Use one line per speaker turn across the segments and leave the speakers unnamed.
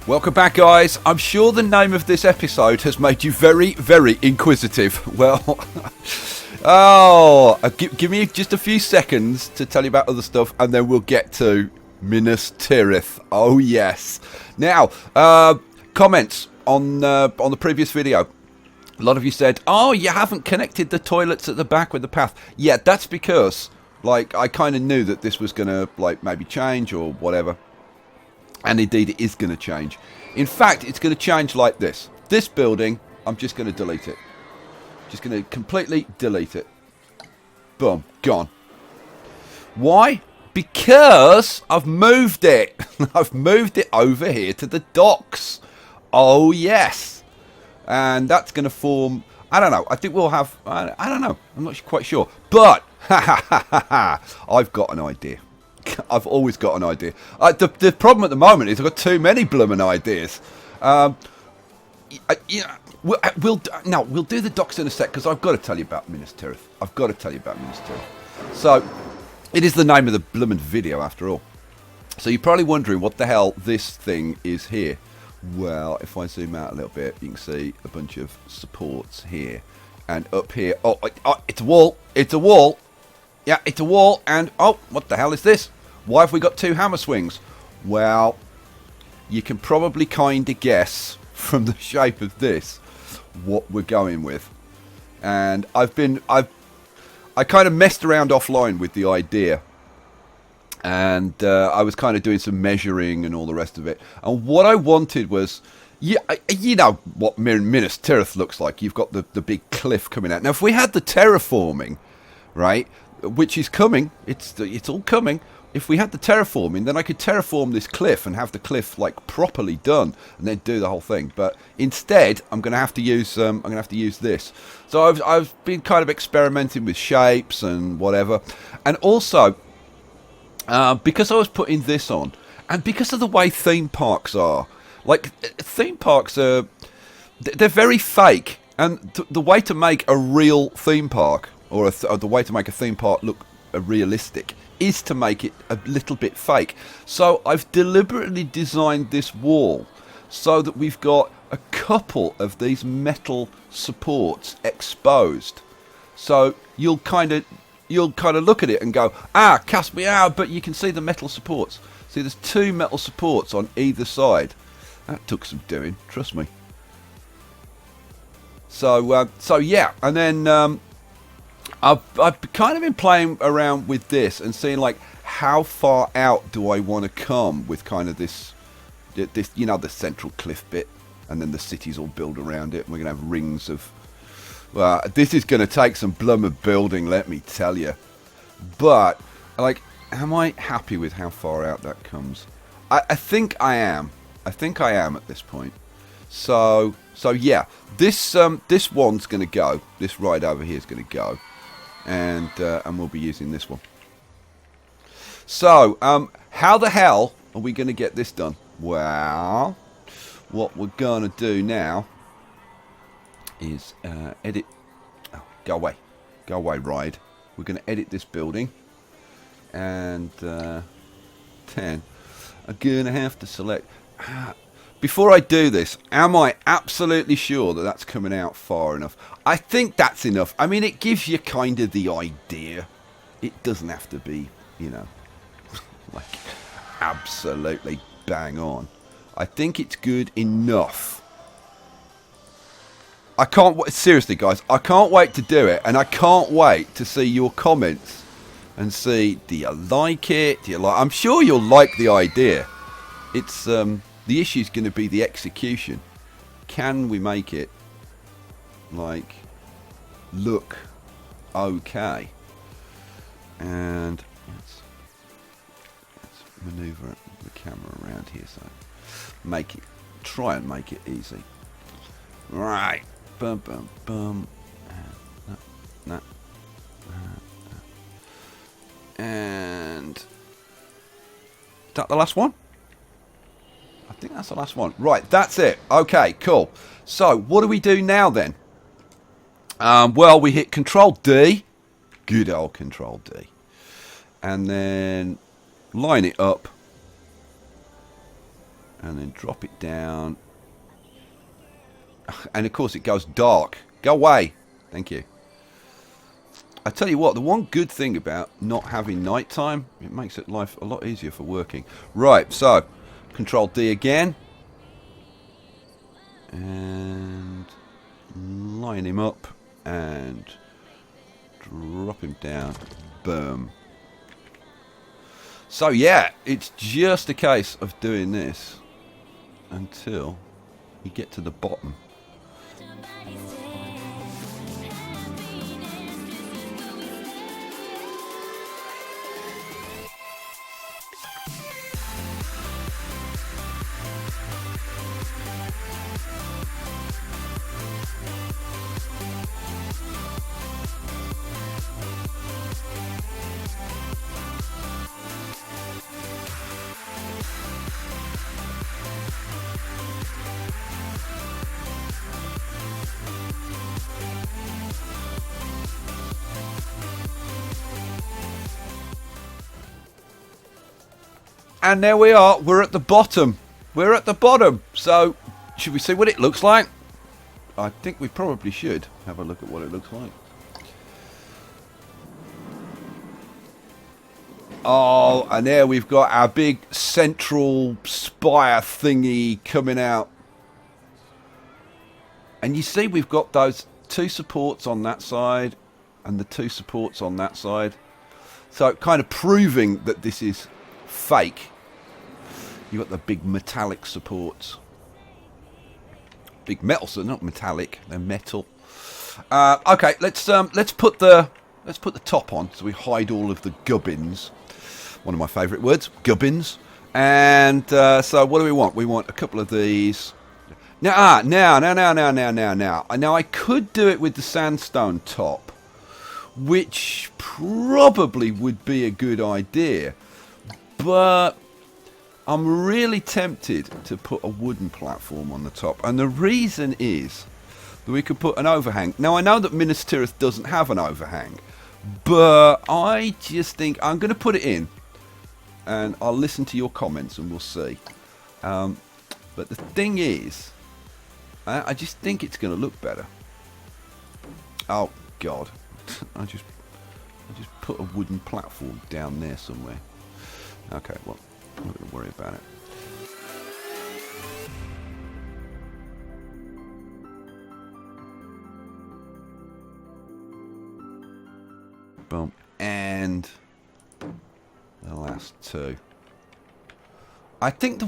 Welcome back, guys. I'm sure the name of this episode has made you very, very inquisitive. Well, give me just a few seconds to tell you about other stuff, and then we'll get to Minas Tirith. Oh, yes. Now, comments on the previous video. A lot of you said, oh, you haven't connected the toilets at the back with the path. Yeah, that's because, like, I kind of knew that this was going to, like, maybe change or whatever. And indeed, it is going to change. In fact, it's going to change like this. This building, I'm just going to delete it. Just going to completely delete it. Boom. Gone. Why? Because I've moved it. I've moved it over here to the docks. Oh, yes. And that's going to form... I don't know. I think we'll have... I don't know. I'm not quite sure. But, I've got an idea. I've always got an idea. The problem at the moment is I've got too many blooming ideas. We'll do the docks in a sec because I've got to tell you about Minas Tirith. So, it is the name of the blooming video after all. So you're probably wondering what the hell this thing is here. Well, if I zoom out a little bit, you can see a bunch of supports here. And up here, oh, it's a wall. It's a wall. Yeah, it's a wall. And, oh, what the hell is this? Why have we got two hammer swings? Well, you can probably kind of guess from the shape of this what we're going with. And I kind of messed around offline with the idea. And I was kind of doing some measuring and all the rest of it. And what I wanted was, yeah, you know what Minas Tirith looks like. You've got the big cliff coming out. Now, if we had the terraforming, right, which is coming, it's all coming. If we had the terraforming, then I could terraform this cliff and have the cliff like properly done, and then do the whole thing. But instead, I'm going to have to use this. So I've been kind of experimenting with shapes and whatever, and also because I was putting this on, and because of the way theme parks are, like theme parks they're very fake, and the way to make a real theme park or the way to make a theme park look realistic is to make it a little bit fake. So I've deliberately designed this wall so that we've got a couple of these metal supports exposed. So you'll kind of look at it and go, cast me out, but you can see the metal supports. See, there's two metal supports on either side. That took some doing, trust me. So yeah, and then I've kind of been playing around with this and seeing like how far out do I want to come with kind of this, you know, the central cliff bit, and then the cities all build around it. And we're gonna have rings of. Well, this is gonna take some blummer building, let me tell you. But like, am I happy with how far out that comes? I think I am. I think I am at this point. So yeah, this one's gonna go. This ride over here is gonna go. And we'll be using this one. So, how the hell are we going to get this done? Well, what we're going to do now is edit. Oh, go away, ride. We're going to edit this building, and then I'm going to have to select. Before I do this, am I absolutely sure that that's coming out far enough? I think that's enough. I mean, it gives you kind of the idea. It doesn't have to be, you know, like absolutely bang on. I think it's good enough. I can't seriously, guys, I can't wait to do it, and I can't wait to see your comments and see, do you like it? Do you like? I'm sure you'll like the idea. It's the issue is going to be the execution. Can we make it like look okay? And let's maneuver the camera around here, so try and make it easy. Right, bum bum bum. No. And is that the last one? I think that's the last one. Right, that's it. Okay, cool. So, what do we do now then? Well, we hit Control D. Good old Control D. And then line it up. And then drop it down. And of course it goes dark. Go away. Thank you. I tell you what, the one good thing about not having nighttime, it makes it life a lot easier for working. Right, so Control D again. And line him up and drop him down. Boom. So yeah, it's just a case of doing this until you get to the bottom. And there we are. We're at the bottom. We're at the bottom. So, should we see what it looks like? I think we probably should have a look at what it looks like. Oh, and there we've got our big central spire thingy coming out. And you see we've got those two supports on that side and the two supports on that side. So, kind of proving that this is fake. You've got the big metallic supports. Big metal, so not metallic, they're metal. Okay, let's put the top on so we hide all of the gubbins. One of my favourite words, gubbins. And so what do we want? We want a couple of these. Now I could do it with the sandstone top, which probably would be a good idea, but I'm really tempted to put a wooden platform on the top, and the reason is that we could put an overhang. Now, I know that Minas Tirith doesn't have an overhang, but I just think I'm going to put it in, and I'll listen to your comments and we'll see. But the thing is, I just think it's going to look better. Oh, God. I just put a wooden platform down there somewhere. Okay, well, I'm not going to worry about it. Boom. And the last two. I think the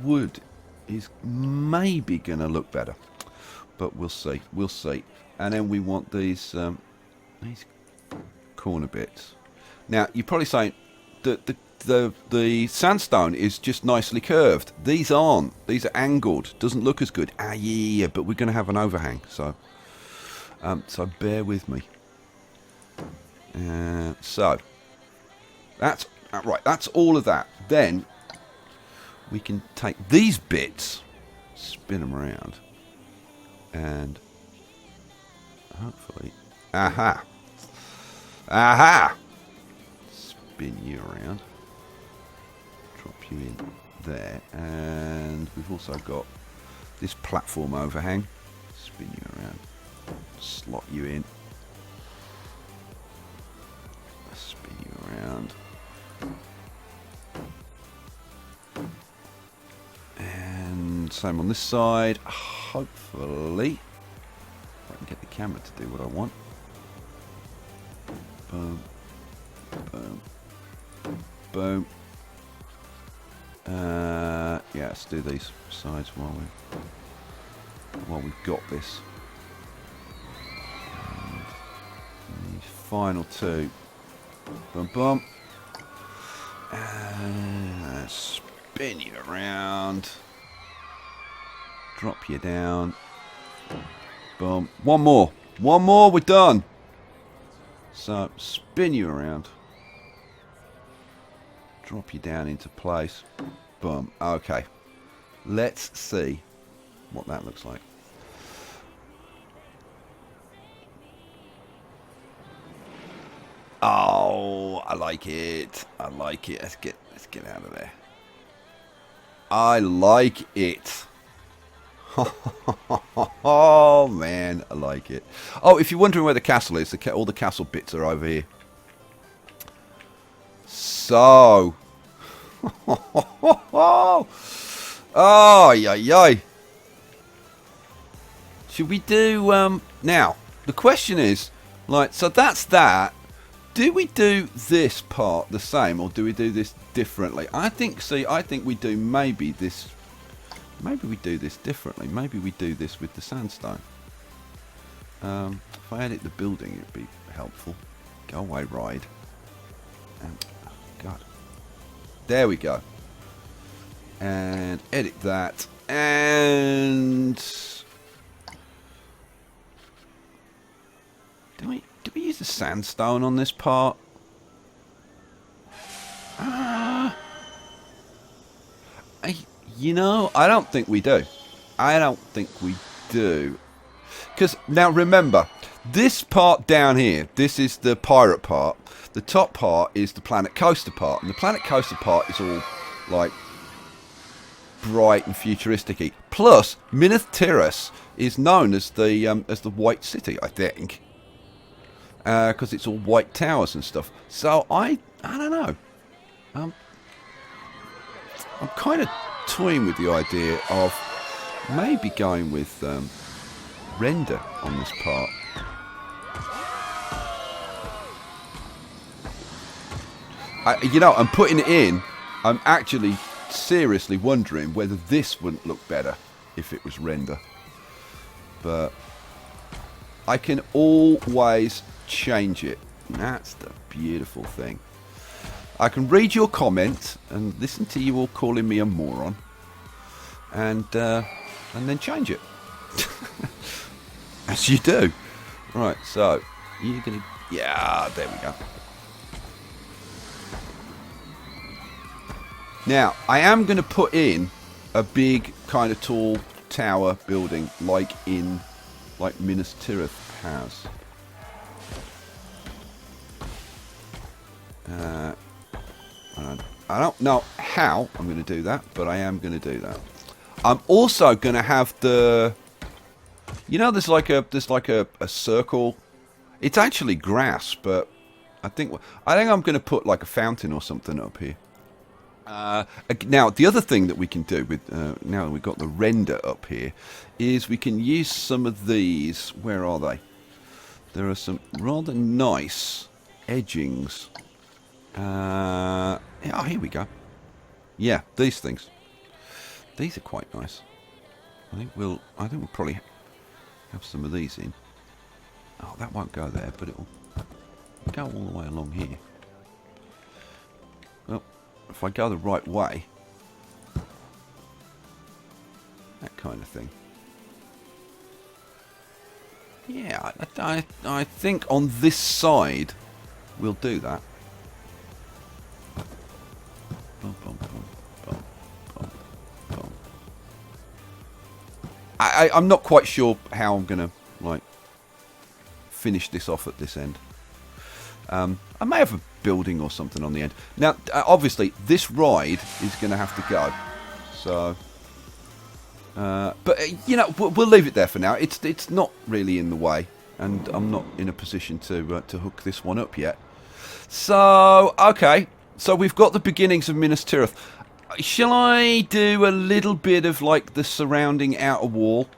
wood is maybe going to look better, but we'll see. We'll see. And then we want these corner bits. Now you're probably saying that the sandstone is just nicely curved. These aren't. These are angled. Doesn't look as good. Yeah, but we're going to have an overhang, so bear with me. So that's right. That's all of that. Then we can take these bits, spin them around, and hopefully, aha, spin you around, drop you in there, and we've also got this platform overhang. Spin you around, slot you in, spin you around. And same on this side. Hopefully I can get the camera to do what I want. Boom, boom, boom. Yeah, let's do these sides while we've got this. And these final two. Boom, boom. And spin you around. Drop you down. Boom. One more, we're done. So, spin you around. Drop you down into place. Boom. Okay. Let's see what that looks like. Oh, I like it. I like it. Let's get out of there. I like it. Oh, man, I like it. Oh, if you're wondering where the castle is, all the castle bits are over here. So. Oh, yeah. Should we do, now, the question is, like, so that's that. Do we do this part the same, or do we do this differently? I think we do maybe this differently. Maybe we do this with the sandstone. If I edit the building, it'd be helpful. Go away, ride. And, oh God. There we go. And edit that. And do we use the sandstone on this part? You know, I don't think we do. Because now remember, this part down here, this is the pirate part. The top part is the planet coaster part, and the planet coaster part is all like bright and futuristic-y. Plus, Minas Tirith is known as the White City, I think, because it's all white towers and stuff. So I don't know. I'm kind of toying with the idea of maybe going with render on this part. I'm putting it in. I'm actually seriously wondering whether this wouldn't look better if it was render. But I can always change it. That's the beautiful thing. I can read your comment and listen to you all calling me a moron, and then change it. As you do. Right, so you're gonna, yeah, there we go. Now, I am going to put in a big kind of tall tower building like Minas Tirith has. I don't know how I'm going to do that, but I am going to do that. I'm also going to have the, there's like a circle. It's actually grass, but I think I'm going to put like a fountain or something up here. Now, the other thing that we can do with now that we've got the render up here is we can use some of these. Where are they? There are some rather nice edgings. Oh, here we go. Yeah, these things. These are quite nice. I think we'll probably have some of these in. Oh, that won't go there, but it'll go all the way along here. Well, if I go the right way, that kind of thing. Yeah, I think on this side we'll do that. Boom, boom, boom, boom, boom, boom. I'm not quite sure how I'm gonna finish this off at this end. I may have a building or something on the end. Now, obviously, this ride is going to have to go. So, but we'll leave it there for now. It's not really in the way, and I'm not in a position to hook this one up yet. So, okay. So we've got the beginnings of Minas Tirith. Shall I do a little bit of the surrounding outer wall?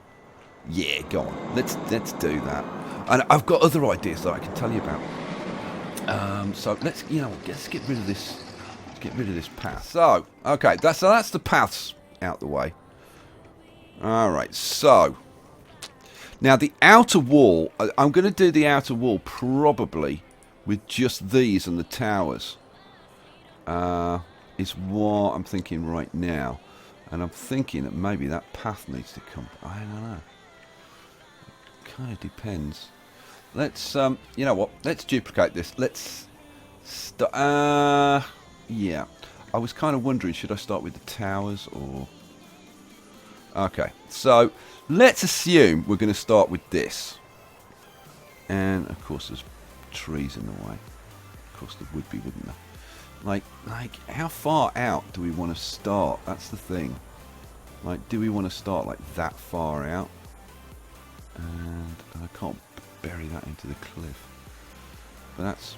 Yeah, go on. Let's do that. And I've got other ideas that I can tell you about. So let's get rid of this. Let's get rid of this path. So okay, that's the paths out the way. All right. So now the outer wall. I'm going to do the outer wall probably with just these and the towers. Is what I'm thinking right now, and I'm thinking that maybe that path needs to come. I don't know. Kind of depends. Let's you know what? Let's duplicate this. Let's yeah. I was kind of wondering, should I start with the towers or? Okay, so let's assume we're going to start with this, and of course there's trees in the way. Of course there would be, wouldn't there? Like, how far out do we want to start? That's the thing. Like, do we want to start like that far out? And I can't bury that into the cliff. But that's...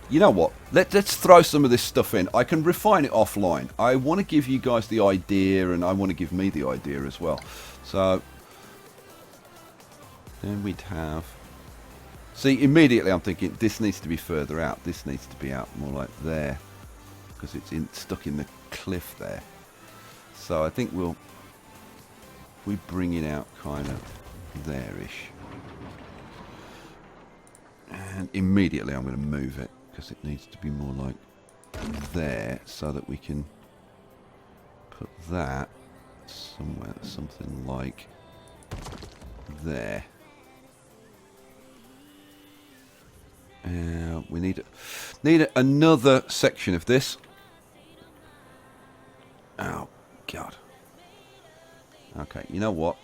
You know what? Let's throw some of this stuff in. I can refine it offline. I want to give you guys the idea, and I want to give me the idea as well. So, then we'd have... See, immediately I'm thinking, this needs to be further out. This needs to be out more like there. Because it's stuck in the cliff there. So I think we bring it out kind of there-ish. And immediately I'm going to move it. Because it needs to be more like there. So that we can put that somewhere. Something like there. We need another section of this. Oh God. Okay, you know what?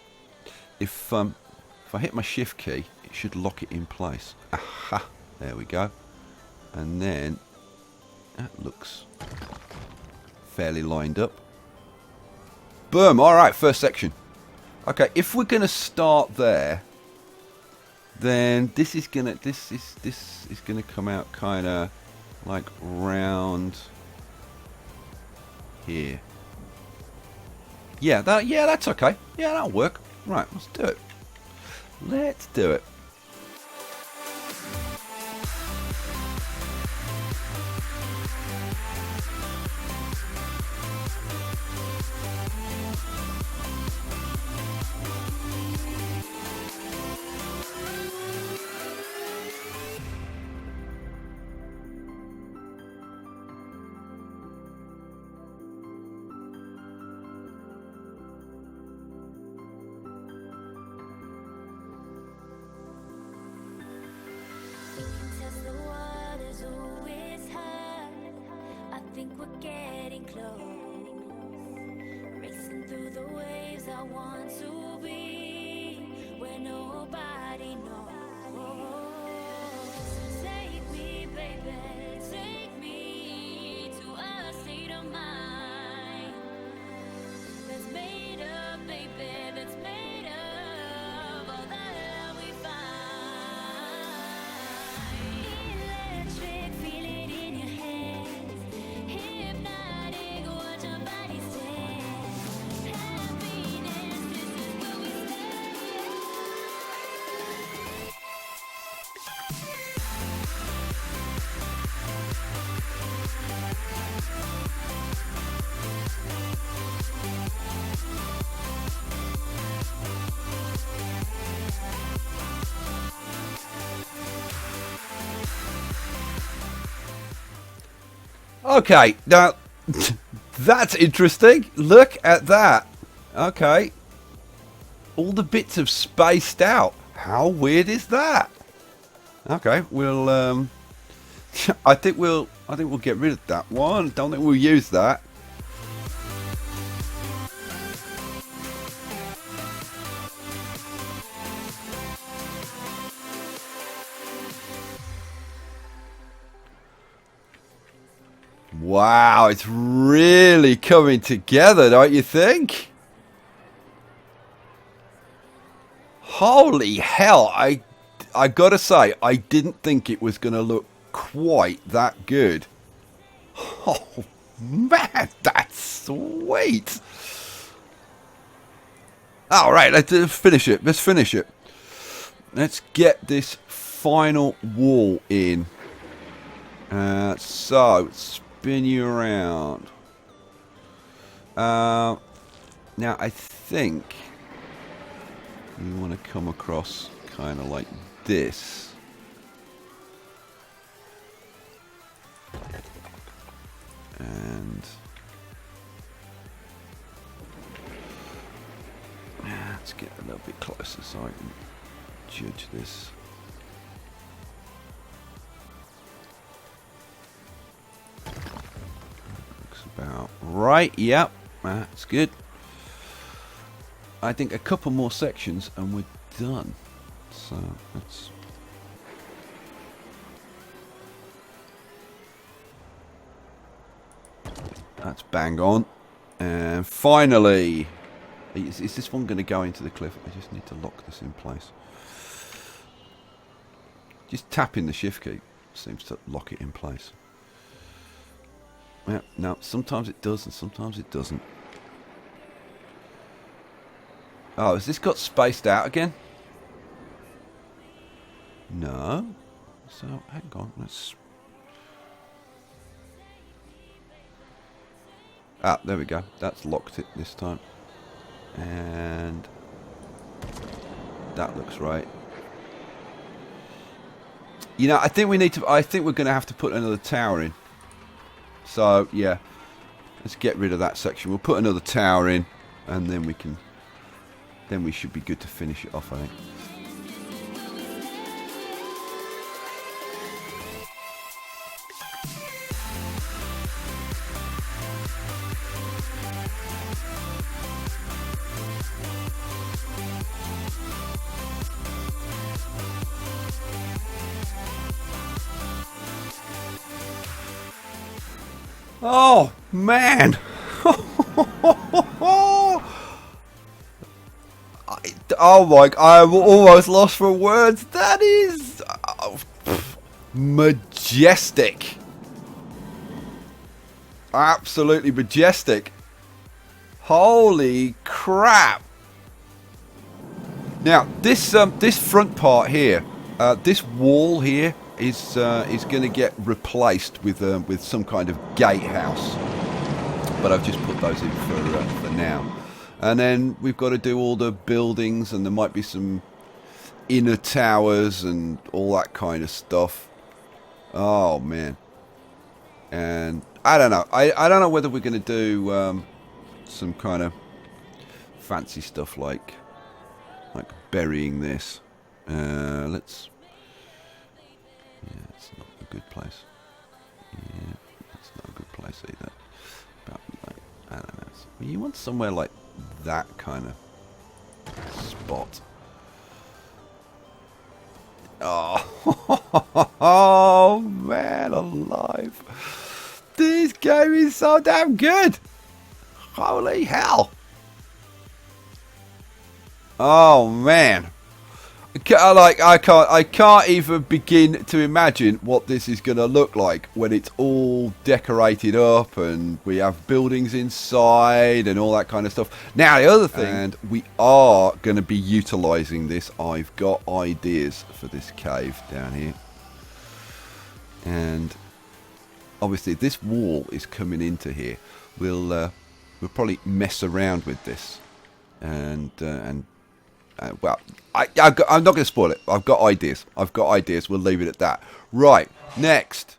If I hit my shift key, it should lock it in place. Aha! There we go. And then that looks fairly lined up. Boom! All right, first section. Okay, if we're gonna start there, then this is gonna come out kind of like round here. Yeah, that's okay. Yeah, that'll work. Right, let's do it. Let's do it. Okay, now that's interesting. Look at that. Okay, all the bits have spaced out. How weird is that? Okay, we'll I think we'll get rid of that one. Don't think we'll use that. Wow, it's really coming together, don't you think? Holy hell, I gotta say, I didn't think it was gonna look quite that good. Oh man, that's sweet. Alright, let's finish it. Let's finish it. Let's get this final wall in. So, spin you around. Now, I think we want to come across kind of like this. And let's get a little bit closer so I can judge this. Looks about right. Yep, that's good. I think a couple more sections and we're done. So let's That's bang on. And finally, is this one going to go into the cliff? I just need to lock this in place. Just tapping the shift key seems to lock it in place. Yeah, no, sometimes it does and sometimes it doesn't. Oh, has this got spaced out again? No. So, hang on, let's... Ah, there we go. That's locked it this time. And... that looks right. You know, I think we need to... I think we're going to have to put another tower in. So, yeah. Let's get rid of that section. We'll put another tower in. And then we can... then we should be good to finish it off, I think. Oh, man. Oh my, I'm almost lost for words. That is majestic. Absolutely majestic. Holy crap. Now, this front part here, this wall here, is going to get replaced with some kind of gatehouse, but I've just put those in for now. And then we've got to do all the buildings, and there might be some inner towers and all that kind of stuff. Oh man! And I don't know. I don't know whether we're going to do some kind of fancy stuff like burying this. Let's. Yeah, it's not a good place. Yeah, that's not a good place either. But like, I don't know. Well, you want somewhere like that kind of spot. Oh, oh man, alive! This game is so damn good. Holy hell! Oh man. I can't even begin to imagine what this is going to look like when it's all decorated up and we have buildings inside and all that kind of stuff. Now the other thing, and we are going to be utilising this. I've got ideas for this cave down here, and obviously this wall is coming into here. We'll probably mess around with this, and well, I'm not going to spoil it. I've got ideas. We'll leave it at that. Right, next.